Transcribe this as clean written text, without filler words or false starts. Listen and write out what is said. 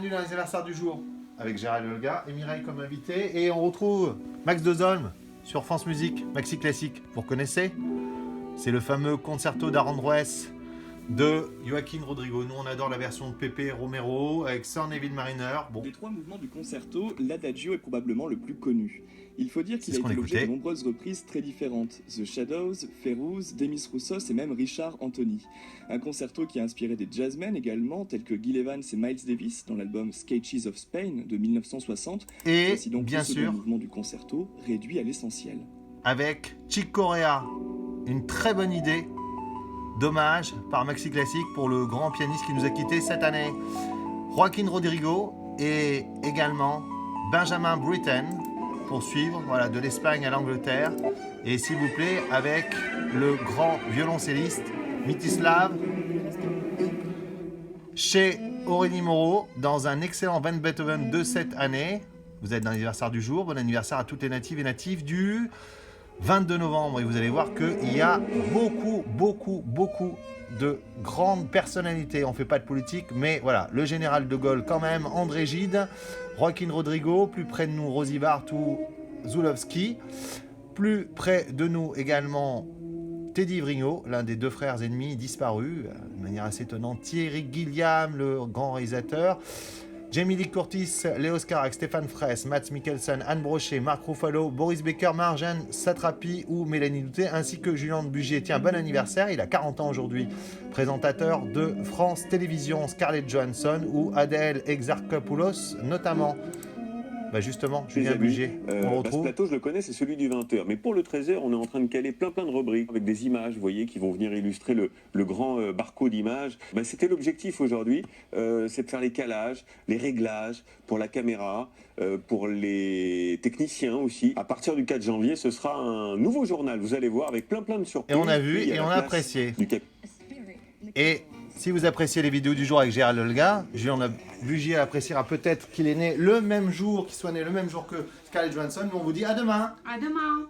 bienvenue dans les anniversaires du jour avec Gérald Olga et Mireille comme invité. Et on retrouve Max Dezolm sur France Musique, Maxi Classique. Vous reconnaissez? C'est le fameux concerto d'Aranjuez de Joaquin Rodrigo. Nous, on adore la version de Pepe Romero avec Sir Neville Mariner. Bon. Des trois mouvements du concerto, l'Adagio est probablement le plus connu. Il faut dire qu'il a été l'objet de nombreuses reprises très différentes. The Shadows, Férouz, Demis Roussos et même Richard Anthony. Un concerto qui a inspiré des jazzmen également, tels que Gil Evans et Miles Davis dans l'album Sketches of Spain de 1960. Et voici donc bien sûr, mouvement du concerto réduit à l'essentiel. Avec Chick Corea, une très bonne idée d'hommage par Maxi Classique pour le grand pianiste qui nous a quittés cette année. Joaquin Rodrigo et également Benjamin Britten pour suivre, voilà, de l'Espagne à l'Angleterre. Et s'il vous plaît, avec le grand violoncelliste Mitislav chez Aurélie Moreau dans un excellent Van Beethoven de cette année. Vous êtes dans l'anniversaire du jour. Bon anniversaire à toutes les natives et natifs du 22 novembre, et vous allez voir qu'il y a beaucoup de grandes personnalités. On ne fait pas de politique, mais voilà, le général de Gaulle quand même, André Gide, Joaquin Rodrigo, plus près de nous Rosie Bartou, Zulawski, plus près de nous également Teddy Vrigno, l'un des deux frères ennemis disparus, de manière assez étonnante, Thierry Gilliam, le grand réalisateur, Jamie Lee Curtis, Léo Scarax, Stéphane Fraisse, Mads Mikkelsen, Anne Brochet, Marc Ruffalo, Boris Becker, Marjane Satrapi ou Mélanie Douté, ainsi que Julien de Bugier. Tiens, bon anniversaire, il a 40 ans aujourd'hui. Présentateur de France Télévisions, Scarlett Johansson ou Adèle Exarchopoulos notamment. Bah justement, Julien Bugier, on retrouve. Ce plateau, je le connais, c'est celui du 20h. Mais pour le 13h, on est en train de caler plein de rubriques avec des images, vous voyez, qui vont venir illustrer le grand barco d'images. C'était l'objectif aujourd'hui, c'est de faire les calages, les réglages pour la caméra, pour les techniciens aussi. À partir du 4 janvier, ce sera un nouveau journal, vous allez voir, avec plein de surprises. Et on a vu et on a apprécié. Et si vous appréciez les vidéos du jour avec Gérald Olga, Julien Bugier appréciera peut-être qu'il est né le même jour, qu'il soit né le même jour que Scarlett Johansson. Mais on vous dit à demain. À demain.